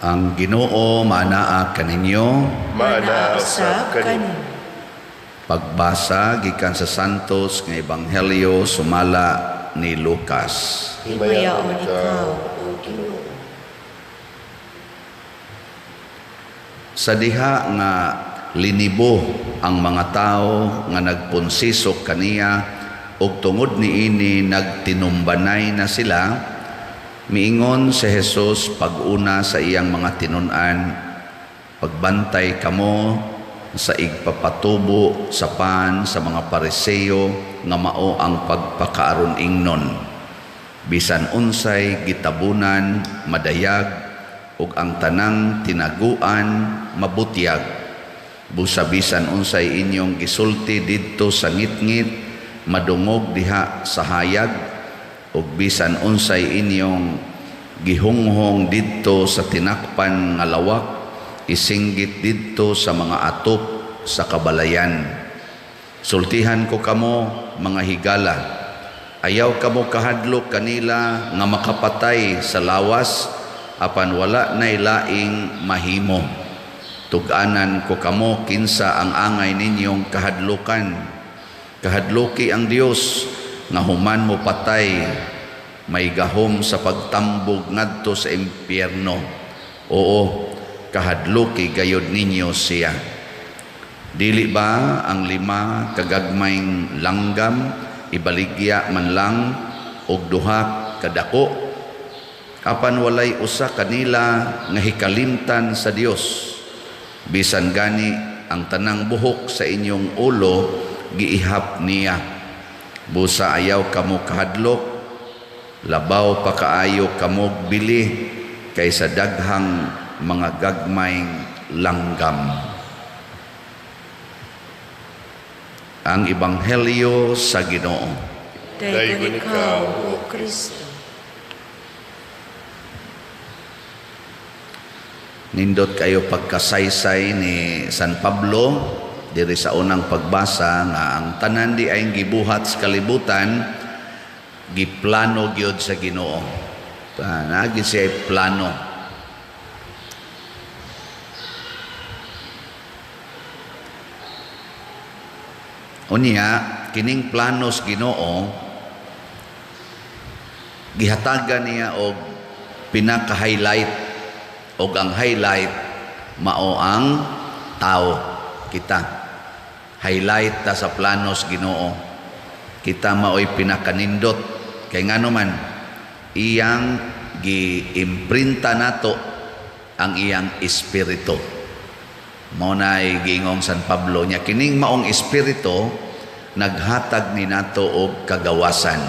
Ang Ginoo manaa kaninyo. Manaa usab kaninyo. Pagbasa gikan sa Santos nga Ebanghelyo sumala ni Lucas. Himayaon ikaw, O Ginoo. Sa diha nga linibo ang mga tao nga nagpunsisok kaniya ug tungod niini nagtinumbanay na sila, miingon si Jesus pag-una sa iyang mga tinun-an, pagbantay kamo sa igpapatubo sa pan sa mga Pariseo nga mao ang pagpakaaron ingnon. Bisan unsay gitabunan madayag ug ang tanang tinaguan mabutyag. Busa bisan unsay inyong gisulti didto sa ngitngit madungog diha sa hayag, ug bisan unsay inyong gihunghong didto sa tinakpan nga lawak isinggit didto sa mga atop sa kabalayan. Sultihan ko kamo mga higala, ayaw kamo kahadlok kanila nga makapatay sa lawas apan wala nay laing mahimo. Tug-anan ko kamo kinsa ang angay ninyong kahadlukan. Kahadluki ang Dios nga human mo patay may gahom sa pagtambog ngadto sa impyerno. Oo, kahadluki gayud ninyo siya. Dili ba ang 5 kagagmayng langgam ibaligya man lang og 2 kadako? Apan walay usa kanila nga hikalimtan sa Dios. Bisan gani ang tanang buhok sa inyong ulo giihap niya. Busa ayaw kamo kahadlok, labaw pa kaayo kamo bili kaysa daghang mga gagmayng langgam. Ang Ebanghelyo sa Ginoo. Dayon ikaw, O Kristo. Nindot kayo pagkasaysay ni San Pablo diri sa unang pagbasa nga ang tanan di ay gibuhat sa kalibutan giplano gyud sa Ginoo. Nagi siya plano. Unya kining planos Ginoo gihatagan niya og pinaka-highlight, og ang highlight mao ang tao, kita. Highlight ta sa planos Ginoo. Kita mao'y pinakanindot kay ngano man iyang giimprinta nato ang iyang espiritu. Mao na giingong San Pablo nya kining maong espiritu naghatag ni nato og kagawasan.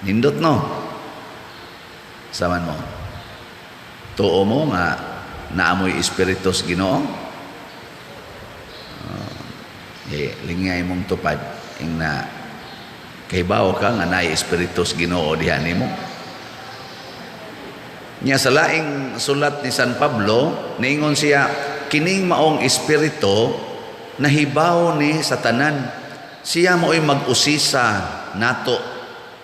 Nindot no? Saman mo. Tuo mo nga naamoy espiritus Ginoo. Lingay mong tupad ing na kaybaw ka nga naay espiritus Ginoo diha nimo. Nya sa laing sulat ni San Pablo niingon siya kining maong espiritu nahibaw ni sa tanan. Siya mo'y mag-usisa nato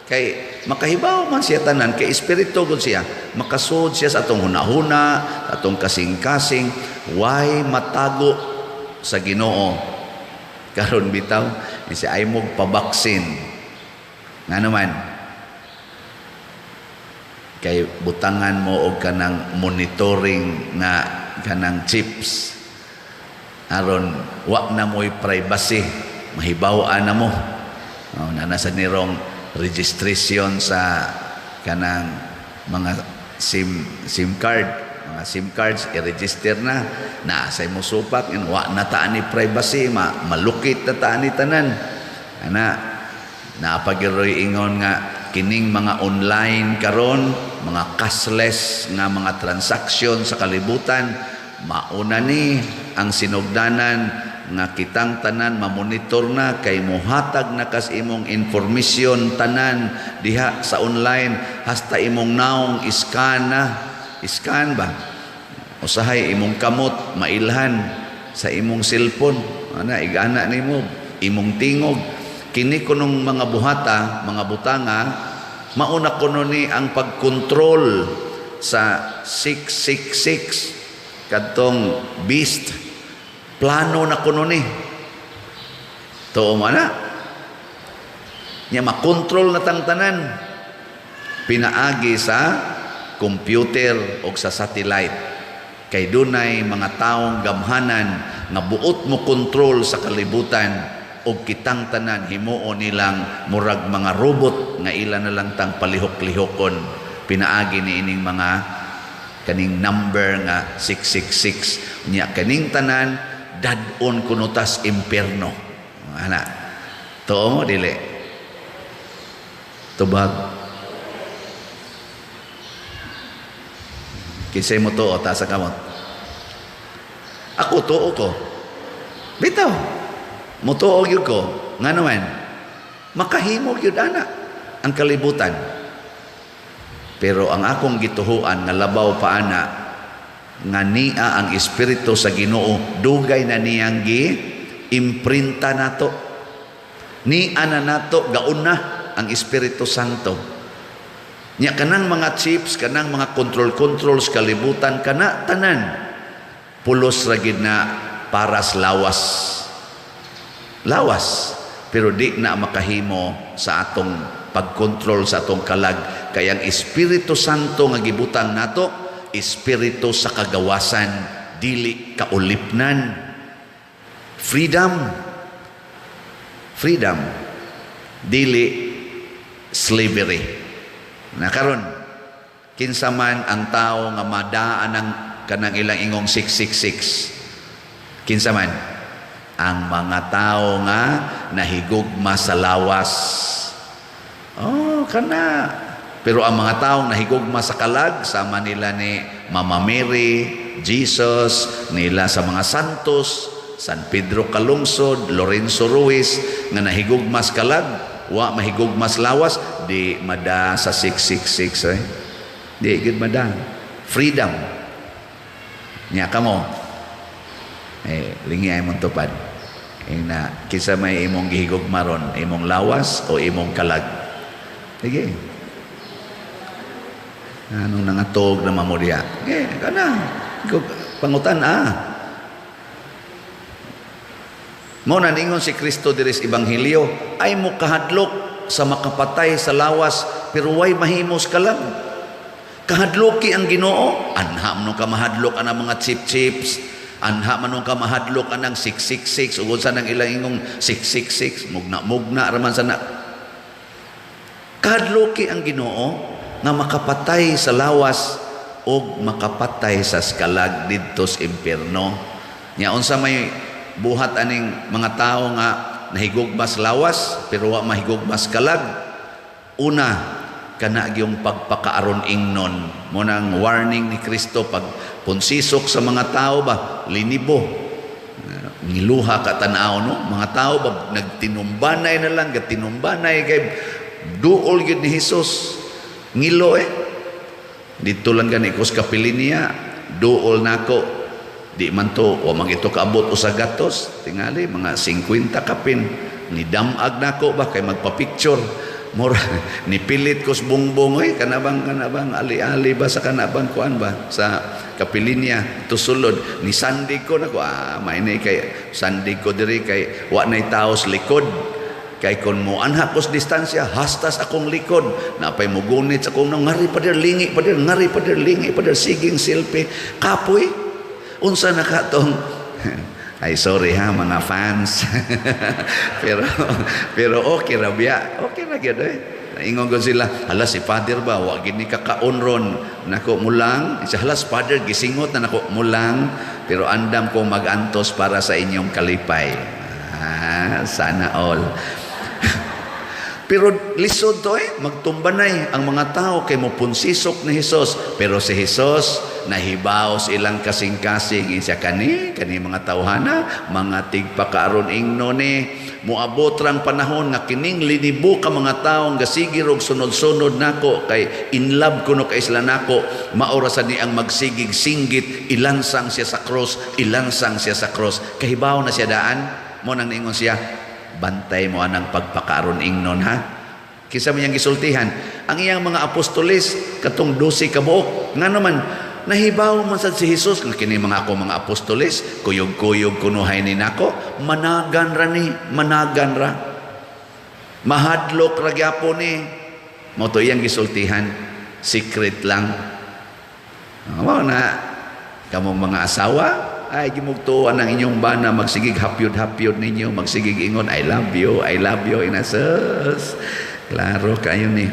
kay makahibaw man siya tanan kay espiritu gud siya. Makasud siya sa atong hunahuna, sa atong kasing-kasing, why matago sa Ginoo. Karon bitaw siya ay mo pabaksin. Nga naman kay butangan mo og kanang monitoring na kanang chips aron wa na mo'y privacy, mahibaw-an na mo. Nasa nirong registration sa kanang mga SIM card, mga SIM cards i-register na say mo supak wa na taan ni privacy, malukit na taan ni tanan ana naapagiroy ingon nga kining mga online karon, mga cashless nga mga transaksyon sa kalibutan mauna ni ang sinugdanan nga kitang tanan mamonitor na kay mohatag na kas imong informasyon tanan diha sa online hasta imong naong iskan ba usahay imong kamot mailhan sa imong cellphone ana igana nimo imong tingog kini kunong mga buhata mga butanga mauna kuno ni ang pagkontrol sa 666 kadtong beast. Plano na kuno ni. Tuo mo na. Nya makontrol na tangtanan. Pinaagi sa computer o sa satellite. Kay dunay mga taong gamhanan nga buot mo kontrol sa kalibutan o kitang tanan himuon nilang murag mga robot nga ila na lang tang palihok-lihokon. Pinaagi ni ining mga kaning number nga 666. Nya kaning tanan dadon kunutas impierno. Ana. Tuo mo dili. Tubag. Kisay mo tuo ta sa kamot. Ako tuo ko. Bitaw. Mo tuo gyud ko. Nga naman. Makahimo gyud ana ang kalibutan. Pero ang akong gituhuan nga labaw pa ana nga niya ang Espiritu sa Ginoo dugay na niyang gi-imprinta nato. Niya na nato gaun na ang Espiritu Santo. Nya kanang mga chips, kanang mga control sa kalibutan kana tanan pulos ra gid na paras lawas. Lawas pero di na makahimo sa atong pagkontrol sa atong kalag kay ang Espiritu Santo nga gibutang nato espiritu sa kagawasan, dili kaulipnan. Freedom. Freedom. Dili slavery. Nakaron, kinsa man ang tao nga madaan ng kanang ilang ingong 666. Kinsa man? Ang mga tao nga nahigugma sa lawas. Oh, kana. Pero ang mga taong nahigugma sa kalag, sama nila ni Mama Mary, Jesus, nila sa mga santos, San Pedro Calungsod, Lorenzo Ruiz, nga nahigugma sa kalag, wa mahigugma sa lawas, di mada sa 666 eh. Di gid mada. Freedom. Nya kamo. Lingi ay mong tupad. Na kisa may imong gihigugma ron, imong lawas o imong kalag. Sige. Anong nangatog na mamudya? Kana. Pangutan Mao na ningon si Kristo diri sa ebanghelyo, ay mo kahadlok sa makapatay sa lawas pero way mahimos ka lang. Kahadloki ang Ginoo, anha man ka mahadlok anang mga chip-chips, anha man ka mahadlok anang 666 ug sa nang ilang ingong 666 mugna raman sana. Kahadloki ang Ginoo nga makapatay sa lawas ug makapatay sa skalag didto sa impierno. Nya unsa may buhat aning mga tao nga nahigugmas lawas pero wa mahigugmas kalag. Una, kana gyung pagpakaaron ingnon mo nang warning ni Kristo pag punsisok sa mga tao ba linibo. Ngiluha ka tanaw no, mga tao ba nagtinumbanay na lang, gatinumbanay kay duol gyud ni Hesus. Ngilo dito lang gani ko sa kapilinya, duol nako. Di man to, o mang ito kaabot o sa gatos, tingali, mga 50 kapin, ni damag na ko ba, kay magpa-picture, mura, nipilit ko sa bungbong, kanabang, ali-ali ba sa kanabang kuan ba, sa kapilinya, tusulod, ni sandig ko na ko, may na kay, sandig ko diri, kay, wa na'y tao sa likod, kay kung mo anha ko sa distansya, hastas akong likod, napay mo gunit sa akong, ngari pa der, lingi pa der, ngari pa der, lingi pa der, siging selfie, kapoy, unsa na katong ay sorry ha mga fans pero okay ra biya okay ra gyud ingon ko sila hala si father ba wa gid ni kakaonron nako mulang isa hala si father gisingot na nako mulang pero andam ko magantos para sa inyong kalipay sana all. Pero lisod to magtumbanay ang mga tao kay mopunsisok ni Hesus. Pero si Hesus nahibaw sa ilang kasing-kasing insya kani mga tawhana, mga tigpakaaron ingno ni muabot rang panahon nga kining linibo ka mga taong gasigir og sunod-sunod nako kay in love kuno kay sila nako maura sa niang magsigig singgit ilansang siya sa cross kahibaw na siya daan mo nang ingon siya bantay mo anang pagpakaaron ingnon ha Kisa man yang gisultihan. Ang iyang mga apostoles, katong 12 kabuok. Nga naman, nahibaw man sad si Jesus, nga kini mga ako mga apostoles, kuyog-kuyog kunuhay ni nako, managan ra ni, managan ra. Mahadlok ra gyapon ni. Mo to iyang gisultihan, secret lang. Mao na kamong mga asawa, ay gimugtuan ang inyong bana, magsigig hapyod-hapyod ninyo, magsigig ingon, I love you, inasus. Klaro kayo ni.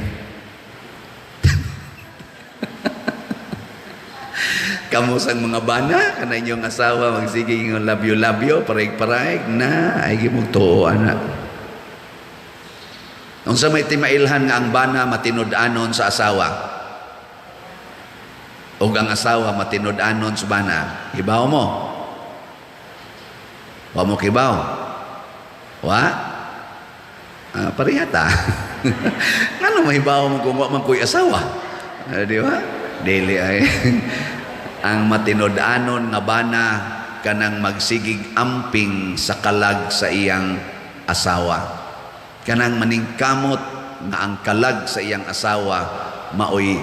Kamusang mga bana, kana inyong asawa, magsigig ingon, love you, paraig-paraig na, ay gimugtuan na. Kung sa may timailhan nga ang bana matinud-anon sa asawa, o ang asawa matinud-anon sa bana, ibaw mo. Wa mo kibaw. Wa? Parihata. Ano mahibaw mo kung wa man ko'y asawa? Di ba? Dili ay. Ang matinud-anon nga bana kanang magsigig amping sa kalag sa iyang asawa. Kanang maningkamot nga ang kalag sa iyang asawa maoy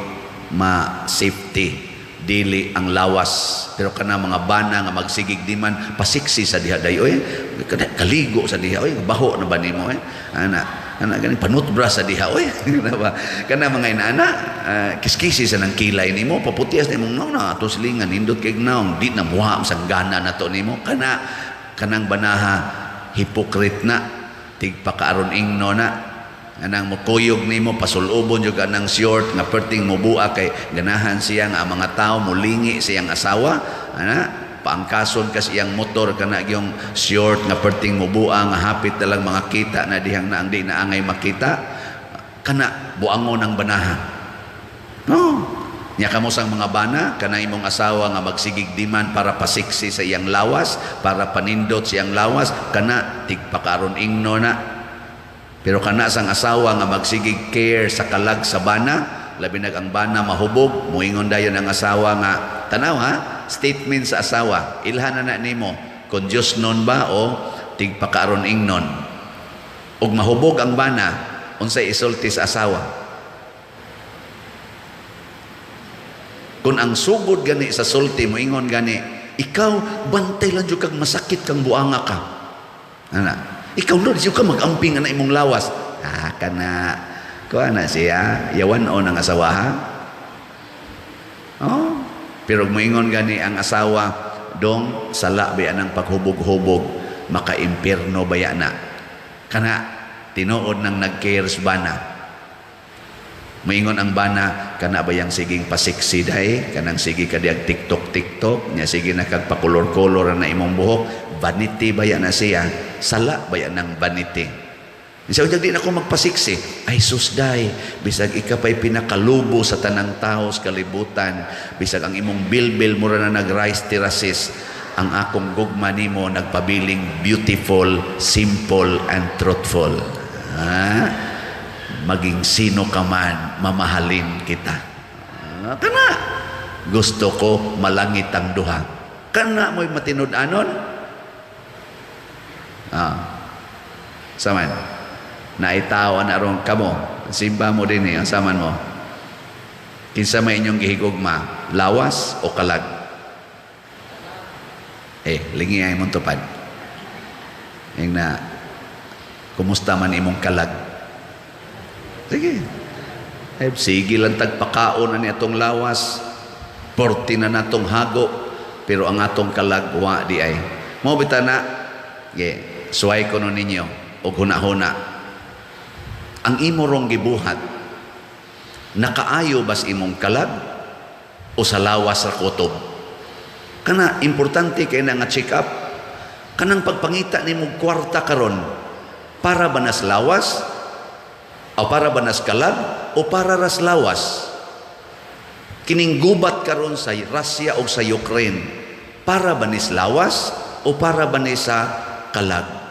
ma-safety, dili ang lawas. Pero kana mga bana nga magsigig di man pasiksi sa diha dayoy, kaligo sa diha, oy baho na ba nimo ana gani panutbra sa diha, oy kana mga inaana kiskisi sa nang kilay nimo, paputias nimo na ato silingan nindot kay naong di na muha sa gana nato nimo, kanang banaha hipokrit na tigpakaaron ingno na anang mukuyog nimo pasulubon jud kanang short nga perting mobua kay ganahan siya nga ang mga tao mulingi siyang asawa paangkason ka siyang motor kana gyung short nga perting mobua nga hapit na lang mga kita na dihang na ang di na angay makita kana buangon ang banaha nya kamusang mga bana kana imong asawa nga magsigig diman para pasiksi sa iyang lawas, para panindot siyang lawas, kana tigpakaron ingno na. Pero kana sang asawa nga magsigig care sa kalag sa bana, labi nag ang bana mahubog, muingon dayon ang asawa nga tanaw statement sa asawa, ilhan na nimo kun Dios non ba o tigpakaron ingnon. Ug mahubog ang bana, unsay isulti sa asawa? Kung ang sugod gani sa sulti mo ingon gani, ikaw bantay lang jud kag masakit kang buanga ka. Ikaw no jud ka magamping ana imong lawas. Kana ko ana siya yawan on ang asawa ha. Pero mo ingon gani ang asawa dong sala ba anang paghubog-hubog maka-impierno baya na. Kana tinuod nang nag-cares bana. Maingon ang bana, kana ba yang siging pasiksi day, kanang sige kadiyag TikTok, nya sige nakagpakulor-kolor na imong buhok, vanity ba yan na siya, sala ba yan ng vanity. Isa di na ako magpasiksi, ay susday, bisag ikapay pinakalubo sa tanang tao sa kalibutan, bisag ang imong bilbil mura na nag-rise terraces, ang akong gugma nimo nagpabiling beautiful, simple, and truthful. Maging sino ka man, mamahalin kita. Kana gusto ko malangit ang duha. Kana mo'y matinud-anon? Saman. Naitaw na ron kamo. Simba mo din saman mo. Kinsa may inyong gihigugma, lawas o kalag? Lingi ay mong tupad. Yung na, kumusta man imong kalag? Sige. Sige lang tagpakaon na ni atong lawas. Porti na natong hago. Pero ang atong kalagwa di ay. Mo bitana, suway ko nun ninyo. O huna-huna. Ang imo rong gibuhat, nakaayo bas imong kalag o sa lawas ra kutob? Kana, importante kay na nga check up. Kanang pagpangita ni mong kwarta karon para ba nas lawas? O para ba nas kalag o para ras lawas? Kining gubat karon sa Russia o sa Ukraine, para ba nis lawas o para ba ni sa kalag?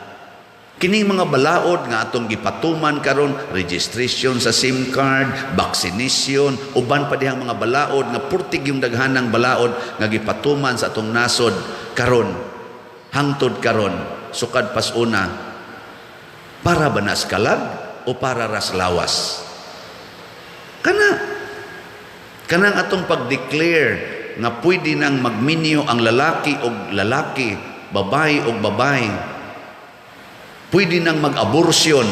Kining mga balaod nga atong gipatuman karon, registration sa SIM card, vaccination, uban pa dihang mga balaod nga purtig yung daghanang balaod nga gipatuman sa atong nasod karon, hangtod karon, sukad pas una, para ba nas kalag o para ras lawas. Kanang atong pag-declare nga pwede nang magminyo ang lalaki o lalaki, babae o babae. Pwede nang mag-abortion.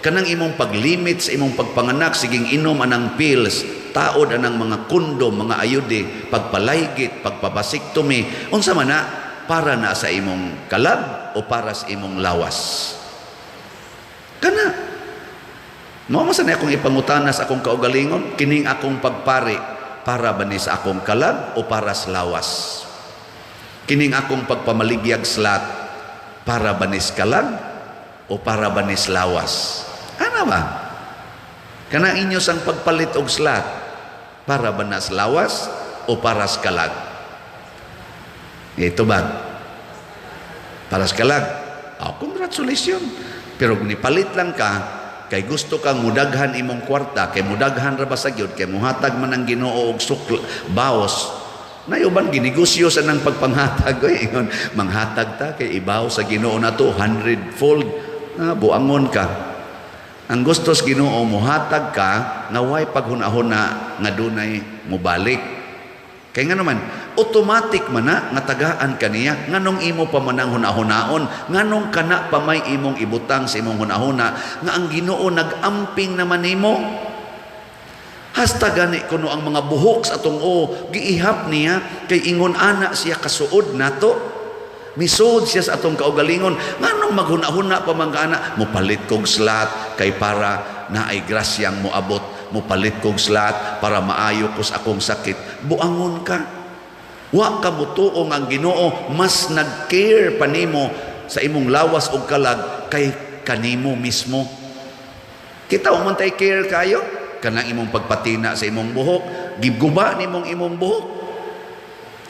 Kanang imong pag-limit sa imong pagpanganak, siging inom anang pills, taod anang mga kondom, mga ayude, pagpalaygit, pagpabasiktomi, unsa man na, para na sa imong kalag o para sa imong lawas. Mao man sa akong ipangutanas akong kaugalingon, kining akong pagpari para ba ni sa akong kalag o para sa lawas? Kining akong pagpamaligyag slat para ba ni sa kalag o para ba ni sa lawas? Ano ba? Kanang inyo sang pagpalit og slat para ba na sa lawas o para sa kalag? Ito ba? Para sa kalag. Congratulations. Pero kung nipalit lang ka, kay gusto kang mudaghan imong kwarta, kay mudaghan ra ba sa gyud, kay muhatag man ang Ginoo og baos, nayuban ginegosyo sa nang pagpanghatag ingon manghatag ta kay ibaw sa Ginoo nato 100-fold. Buangon ka. Ang gusto sa Ginoo muhatag ka nga way paghuna-huna nga dunay mobalik. Kay nga naman, automatic man na nga tagaan kaniya, nganong imo pa man ang hunahunaon, nganong kana pa may imong ibutang sa imong hunahuna, nga ang Ginoo nag-amping naman nimo. Hasta gani kuno ang mga buhok sa atong giihap niya, kay ingon ana siya kasuod nato. Misud siya sa atong kaugalingon, nganong maghuna-huna pa man ana, mopalit kog slat, kay para naay grasyang moabot. Mupalit kong slat para maayo ko sa akong sakit. Buangon ka. Wa ka mutuong ang Ginoo, mas nag-care pa nimo sa imong lawas o kalag kay kanimo mismo. Kita man tay care kayo kanang imong pagpatina sa imong buhok, giguba nimong imong buhok.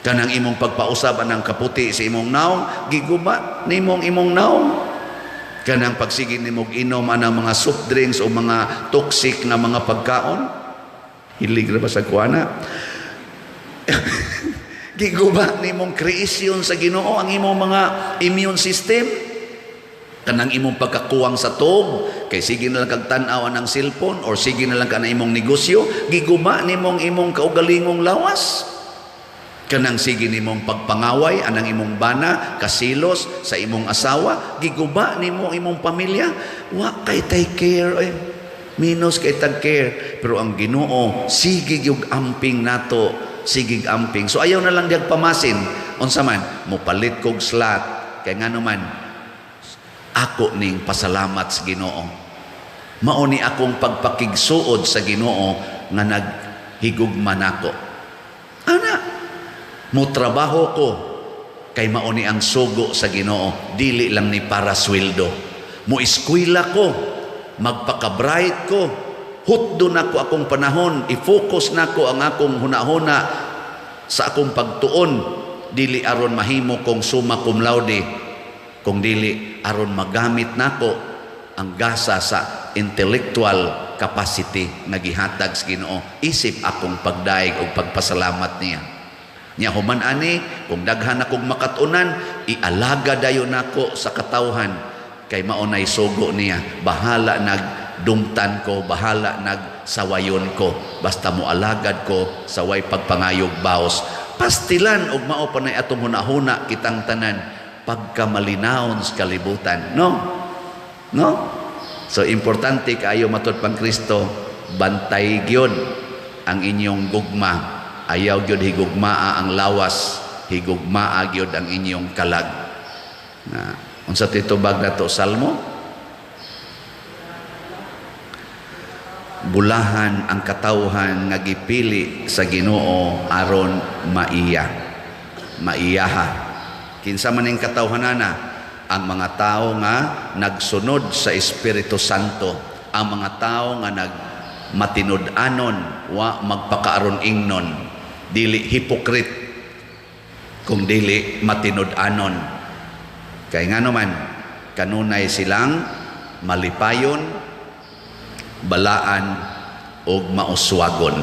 Kanang imong pagpausab anang kaputi sa imong naong, giguba nimong imong naong. Kanang pagsigin nimo inom anang mga soft drinks o mga toxic na mga pagkaon, hilig ra ba sa kuana? Giguba nimong kreasyon sa Ginoo ang imong mga immune system. Kanang imong pagkakuwang sa tog, kay sige na lang kag tan-aw ng cellphone or sige na lang ka na imong negosyo, giguba nimong imong kaugalingong lawas. Kanang sige nimong pagpangaway anang imong bana, kasilos sa imong asawa, giguba nimo imong pamilya, wa kay tay care minus kay tag care. Pero ang Ginoo sige gyud amping nato, sige amping. So ayaw na lang diag pamasin, unsa man mopalit kog slat, kay ngano man ako ning pasalamat sa Ginoo. Mao ni akong pagpakigsuod sa Ginoo nga naghigugma nako. Mo trabaho ko kay mao ni ang sugo sa Ginoo, dili lang ni para sweldo. Mo eskwela ko, magpaka-bright ko, hutdo nako akong panahon, i-focus nako ang akong hunahuna sa akong pagtuon, dili aron mahimo kong summa cum laude, kung dili aron magamit nako ang gasa sa intellectual capacity nga gihatag sa Ginoo, isip akong pagdaig o pagpasalamat niya. Nya human ani, kung daghan akong makatunan, ialaga dayon nako sa katawhan, kay maunay sugo niya. Bahala nagdumtan ko, bahala nagsawayon ko, basta mo alagad ko sa way pagpangayog baos. Pastilan og mao panay atong hunahuna kitang tanan pagkamalinawon sa kalibutan. No? So importante kaayo matud pang Kristo, bantay gyud ang inyong gugma. Ayaw gyud higugmaa ang lawas, higugmaa gyud ang inyong kalag. Unsa titubag nato Salmo? Bulahan ang katawhan nga gipili sa Ginoo aron maiyaha. Kinsa man ning katawhanana? Ang mga tao nga nagsunod sa Espiritu Santo, ang mga tao nga matinud-anon, wa magpakaaron ingnon, dili hipokrit, kung dili matinud-anon. Kay ngano man kanunay silang malipayon, balaan o mauswagon.